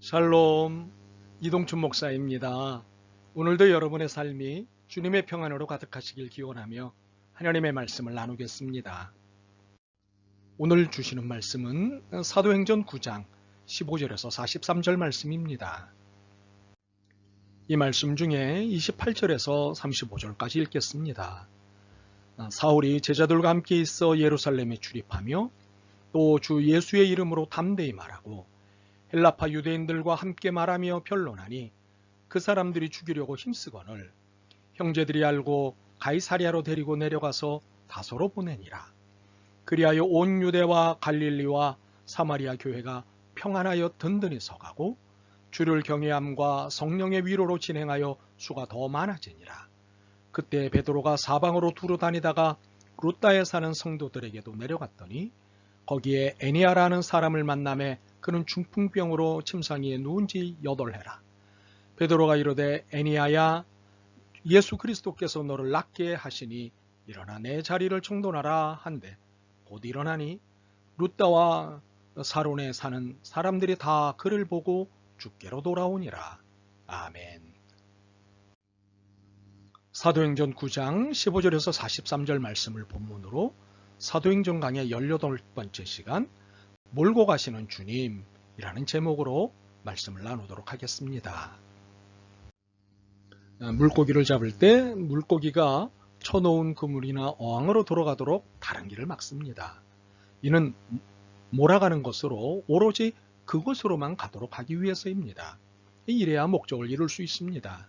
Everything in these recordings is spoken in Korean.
샬롬, 이동춘 목사입니다. 오늘도 여러분의 삶이 주님의 평안으로 가득하시길 기원하며 하나님의 말씀을 나누겠습니다. 오늘 주시는 말씀은 사도행전 9장 15절에서 43절 말씀입니다. 이 말씀 중에 28절에서 35절까지 읽겠습니다. 사울이 제자들과 함께 있어 예루살렘에 출입하며 또 주 예수의 이름으로 담대히 말하고 헬라파 유대인들과 함께 말하며 변론하니 그 사람들이 죽이려고 힘쓰거늘 형제들이 알고 가이사랴로 데리고 내려가서 다소로 보내니라. 그리하여 온 유대와 갈릴리와 사마리아 교회가 평안하여 든든히 서가고 주를 경외함과 성령의 위로로 진행하여 수가 더 많아지니라. 그때 베드로가 사방으로 두루 다니다가 루다에 사는 성도들에게도 내려갔더니 거기에 에니아라는 사람을 만나매 그는 중풍병으로 침상위에 누운 지 8해라. 베드로가 이르되 에니아야, 예수 그리스도께서 너를 낫게 하시니 일어나 내 자리를 청돈하라 한데 곧 일어나니 루다와 사론에 사는 사람들이 다 그를 보고 주께로 돌아오니라. 아멘. 사도행전 9장 15절에서 43절 말씀을 본문으로 사도행전 강의 18번째 시간 몰고 가시는 주님이라는 제목으로 말씀을 나누도록 하겠습니다. 물고기를 잡을 때 물고기가 쳐놓은 그물이나 어항으로 돌아가도록 다른 길을 막습니다. 이는 몰아가는 것으로 오로지 그곳으로만 가도록 하기 위해서입니다. 이래야 목적을 이룰 수 있습니다.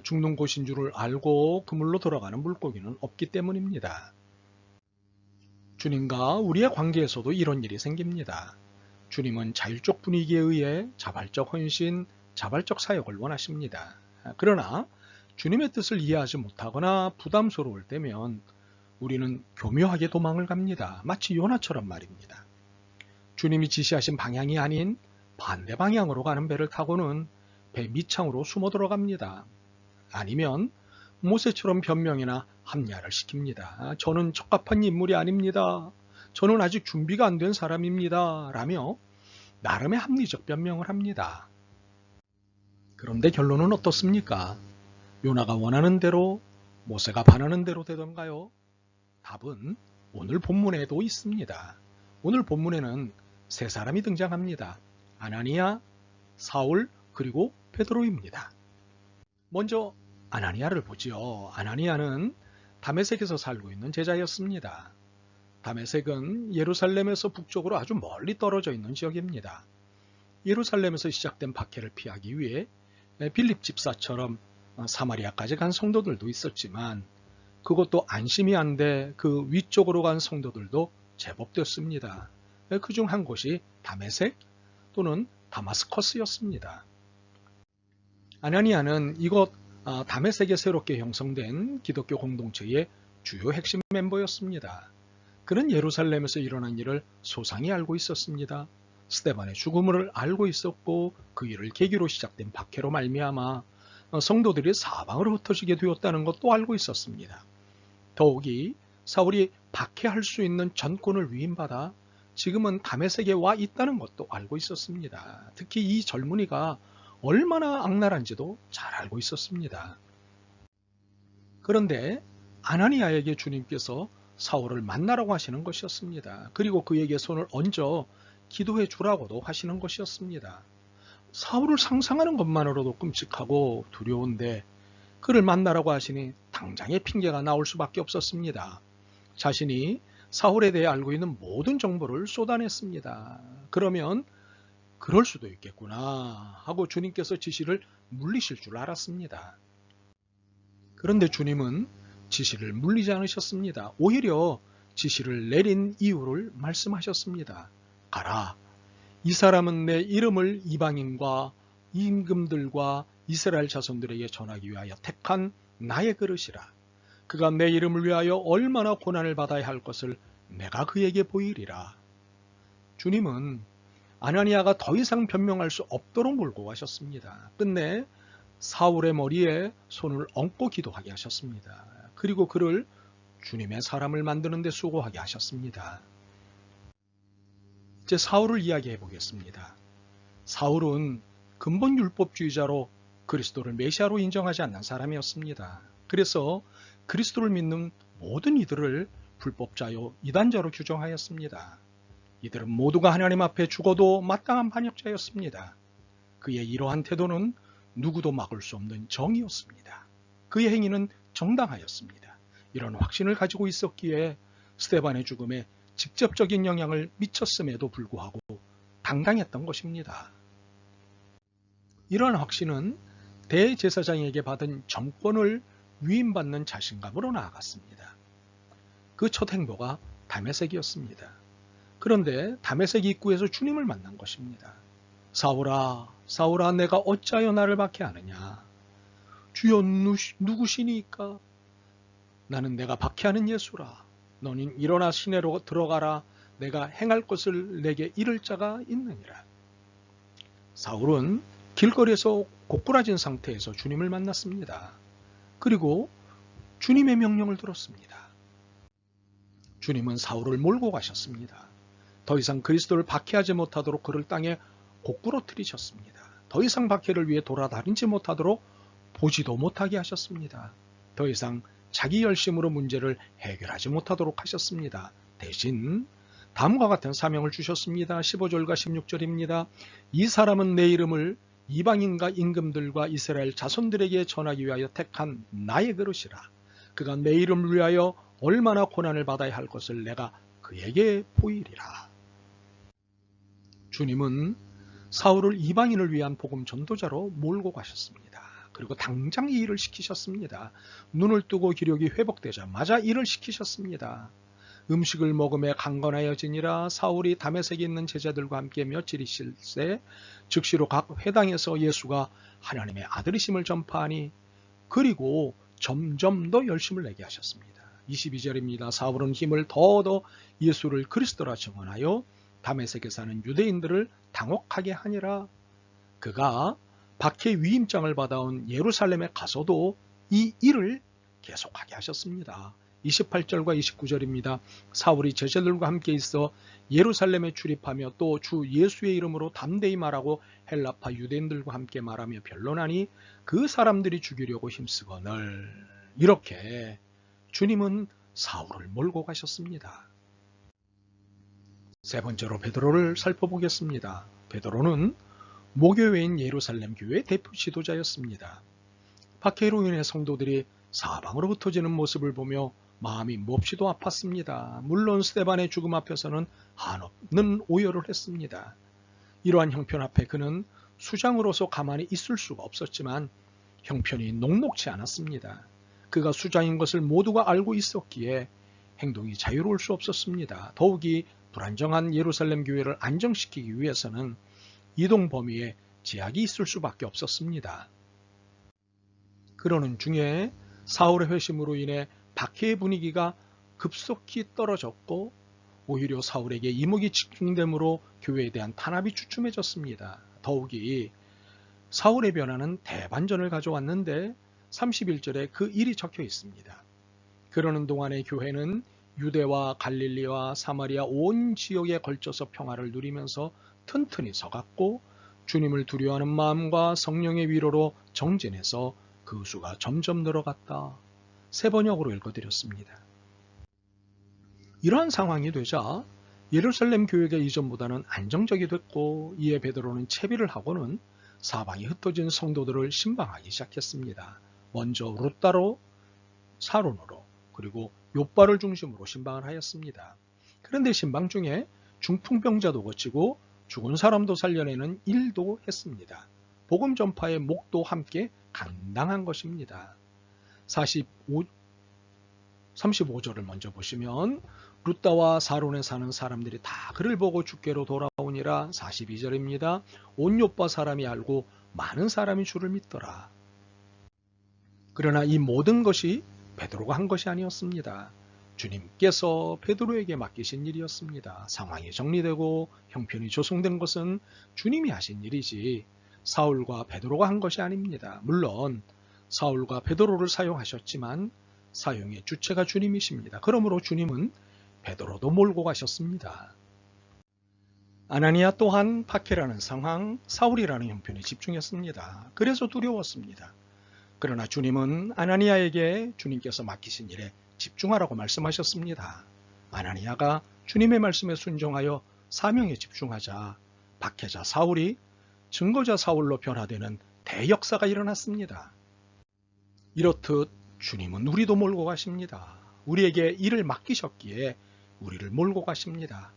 죽는 곳인 줄을 알고 그물로 돌아가는 물고기는 없기 때문입니다. 주님과 우리의 관계에서도 이런 일이 생깁니다. 주님은 자율적 분위기에 의해 자발적 헌신, 자발적 사역을 원하십니다. 그러나 주님의 뜻을 이해하지 못하거나 부담스러울 때면 우리는 교묘하게 도망을 갑니다. 마치 요나처럼 말입니다. 주님이 지시하신 방향이 아닌 반대 방향으로 가는 배를 타고는 배 밑창으로 숨어 들어갑니다. 아니면 모세처럼 변명이나 합리화를 시킵니다. 저는 적합한 인물이 아닙니다. 저는 아직 준비가 안 된 사람입니다. 라며 나름의 합리적 변명을 합니다. 그런데 결론은 어떻습니까? 요나가 원하는 대로, 모세가 바라는 대로 되던가요? 답은 오늘 본문에도 있습니다. 오늘 본문에는 세 사람이 등장합니다. 아나니아, 사울, 그리고 베드로입니다. 먼저 아나니아를 보지요. 아나니아는 다메섹에서 살고 있는 제자였습니다. 다메섹은 예루살렘에서 북쪽으로 아주 멀리 떨어져 있는 지역입니다. 예루살렘에서 시작된 박해를 피하기 위해 빌립 집사처럼 사마리아까지 간 성도들도 있었지만 그것도 안심이 안 돼 그 위쪽으로 간 성도들도 제법 됐습니다. 그중 한 곳이 다메섹 또는 다마스커스였습니다. 아나니아는 이곳 다메섹에 새롭게 형성된 기독교 공동체의 주요 핵심 멤버였습니다. 그는 예루살렘에서 일어난 일을 소상히 알고 있었습니다. 스데반의 죽음을 알고 있었고 그 일을 계기로 시작된 박해로 말미암아 성도들이 사방으로 흩어지게 되었다는 것도 알고 있었습니다. 더욱이 사울이 박해할 수 있는 전권을 위임받아 지금은 다메섹에 와 있다는 것도 알고 있었습니다. 특히 이 젊은이가 얼마나 악랄한지도 잘 알고 있었습니다. 그런데 아나니아에게 주님께서 사울을 만나라고 하시는 것이었습니다. 그리고 그에게 손을 얹어 기도해 주라고도 하시는 것이었습니다. 사울을 상상하는 것만으로도 끔찍하고 두려운데 그를 만나라고 하시니 당장의 핑계가 나올 수밖에 없었습니다. 자신이 사울에 대해 알고 있는 모든 정보를 쏟아냈습니다. 그러면 그럴 수도 있겠구나 하고 주님께서 지시를 물리실 줄 알았습니다. 그런데 주님은 지시를 물리지 않으셨습니다. 오히려 지시를 내린 이유를 말씀하셨습니다. 가라. 이 사람은 내 이름을 이방인과 임금들과 이스라엘 자손들에게 전하기 위하여 택한 나의 그릇이라. 그가 내 이름을 위하여 얼마나 고난을 받아야 할 것을 내가 그에게 보이리라. 주님은 아나니아가 더 이상 변명할 수 없도록 몰고 가셨습니다. 끝내 사울의 머리에 손을 얹고 기도하게 하셨습니다. 그리고 그를 주님의 사람을 만드는 데 수고하게 하셨습니다. 이제 사울을 이야기해 보겠습니다. 사울은 근본 율법주의자로 그리스도를 메시아로 인정하지 않는 사람이었습니다. 그래서 그리스도를 믿는 모든 이들을 불법자요 이단자로 규정하였습니다. 이들은 모두가 하나님 앞에 죽어도 마땅한 반역자였습니다. 그의 이러한 태도는 누구도 막을 수 없는 정의였습니다. 그의 행위는 정당하였습니다. 이런 확신을 가지고 있었기에 스데반의 죽음에 직접적인 영향을 미쳤음에도 불구하고 당당했던 것입니다. 이러한 확신은 대제사장에게 받은 정권을 위임받는 자신감으로 나아갔습니다. 그 첫 행보가 다메섹이었습니다. 그런데 다메섹 입구에서 주님을 만난 것입니다. 사울아, 사울아, 내가 어찌하여 나를 박해하느냐? 주여 누구시니까? 나는 내가 박해하는 예수라. 너는 일어나 시내로 들어가라. 내가 행할 것을 내게 이를 자가 있느니라. 사울은 길거리에서 고꾸라진 상태에서 주님을 만났습니다. 그리고 주님의 명령을 들었습니다. 주님은 사울을 몰고 가셨습니다. 더 이상 그리스도를 박해하지 못하도록 그를 땅에 고꾸러뜨리셨습니다. 더 이상 박해를 위해 돌아다니지 못하도록 보지도 못하게 하셨습니다. 더 이상 자기 열심으로 문제를 해결하지 못하도록 하셨습니다. 대신 다음과 같은 사명을 주셨습니다. 15절과 16절입니다. 이 사람은 내 이름을 이방인과 임금들과 이스라엘 자손들에게 전하기 위하여 택한 나의 그릇이라. 그가 내 이름을 위하여 얼마나 고난을 받아야 할 것을 내가 그에게 보이리라. 주님은 사울을 이방인을 위한 복음 전도자로 몰고 가셨습니다. 그리고 당장 이 일을 시키셨습니다. 눈을 뜨고 기력이 회복되자마자 일을 시키셨습니다. 음식을 먹음에 강건하여지니라. 사울이 다메섹에 있는 제자들과 함께 며칠 있을새 즉시로 각 회당에서 예수가 하나님의 아들이심을 전파하니 그리고 점점 더 열심을 내게 하셨습니다. 22절입니다. 사울은 힘을 더얻어 예수를 그리스도라 증언하여 다메섹에 사는 유대인들을 당혹하게 하니라. 그가 박해 위임장을 받아온 예루살렘에 가서도 이 일을 계속하게 하셨습니다. 28절과 29절입니다. 사울이 제자들과 함께 있어 예루살렘에 출입하며 또 주 예수의 이름으로 담대히 말하고 헬라파 유대인들과 함께 말하며 변론하니 그 사람들이 죽이려고 힘쓰거늘. 이렇게 주님은 사울을 몰고 가셨습니다. 세 번째로 베드로를 살펴보겠습니다. 베드로는 모교회인 예루살렘 교회의 대표 지도자였습니다. 박해로 인해 성도들이 사방으로 흩어지는 모습을 보며 마음이 몹시도 아팠습니다. 물론 스데반의 죽음 앞에서는 한없는 오열을 했습니다. 이러한 형편 앞에 그는 수장으로서 가만히 있을 수가 없었지만 형편이 녹록지 않았습니다. 그가 수장인 것을 모두가 알고 있었기에 행동이 자유로울 수 없었습니다. 더욱이 불안정한 예루살렘 교회를 안정시키기 위해서는 이동 범위에 제약이 있을 수밖에 없었습니다. 그러는 중에 사울의 회심으로 인해 박해의 분위기가 급속히 떨어졌고 오히려 사울에게 이목이 집중됨으로 교회에 대한 탄압이 주춤해졌습니다. 더욱이 사울의 변화는 대반전을 가져왔는데 31절에 그 일이 적혀 있습니다. 그러는 동안에 교회는 유대와 갈릴리와 사마리아 온 지역에 걸쳐서 평화를 누리면서 튼튼히 서갔고 주님을 두려워하는 마음과 성령의 위로로 정진해서 그 수가 점점 늘어갔다. 세 번역으로 읽어드렸습니다. 이러한 상황이 되자 예루살렘 교회가 이전보다는 안정적이 됐고 이에 베드로는 채비를 하고는 사방이 흩어진 성도들을 신방하기 시작했습니다. 먼저 룻다로 사론으로 그리고 욥바를 중심으로 신방을 하였습니다. 그런데 신방 중에 중풍병자도 고치고 죽은 사람도 살려내는 일도 했습니다. 복음 전파의 목도 함께 감당한 것입니다. 35절을 먼저 보시면 룻다와 사론에 사는 사람들이 다 그를 보고 주께로 돌아오니라. 42절입니다. 온 욥바 사람이 알고 많은 사람이 주를 믿더라. 그러나 이 모든 것이 베드로가 한 것이 아니었습니다. 주님께서 베드로에게 맡기신 일이었습니다. 상황이 정리되고 형편이 조성된 것은 주님이 하신 일이지 사울과 베드로가 한 것이 아닙니다. 물론 사울과 베드로를 사용하셨지만 사용의 주체가 주님이십니다. 그러므로 주님은 베드로도 몰고 가셨습니다. 아나니아 또한 박해라는 상황, 사울이라는 형편에 집중했습니다. 그래서 두려웠습니다. 그러나 주님은 아나니아에게 주님께서 맡기신 일에 집중하라고 말씀하셨습니다. 아나니아가 주님의 말씀에 순종하여 사명에 집중하자 박해자 사울이 증거자 사울로 변화되는 대역사가 일어났습니다. 이렇듯 주님은 우리도 몰고 가십니다. 우리에게 일을 맡기셨기에 우리를 몰고 가십니다.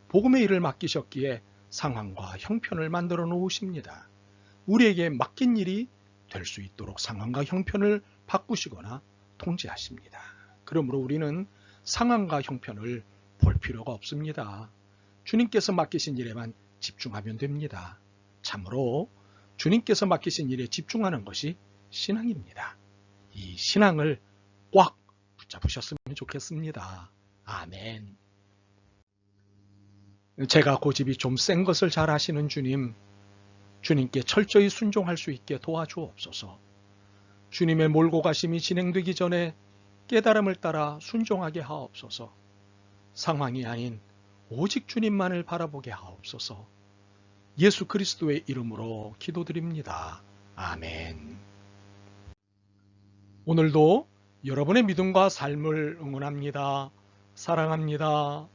복음의 일을 맡기셨기에 상황과 형편을 만들어 놓으십니다. 우리에게 맡긴 일이 될 수 있도록 상황과 형편을 바꾸시거나 통제하십니다. 그러므로 우리는 상황과 형편을 볼 필요가 없습니다. 주님께서 맡기신 일에만 집중하면 됩니다. 참으로 주님께서 맡기신 일에 집중하는 것이 신앙입니다. 이 신앙을 꽉 붙잡으셨으면 좋겠습니다. 아멘. 제가 고집이 좀 센 것을 잘 아시는 주님, 주님께 철저히 순종할 수 있게 도와주옵소서. 주님의 몰고 가심이 진행되기 전에 깨달음을 따라 순종하게 하옵소서. 상황이 아닌 오직 주님만을 바라보게 하옵소서. 예수 그리스도의 이름으로 기도드립니다. 아멘. 오늘도 여러분의 믿음과 삶을 응원합니다. 사랑합니다.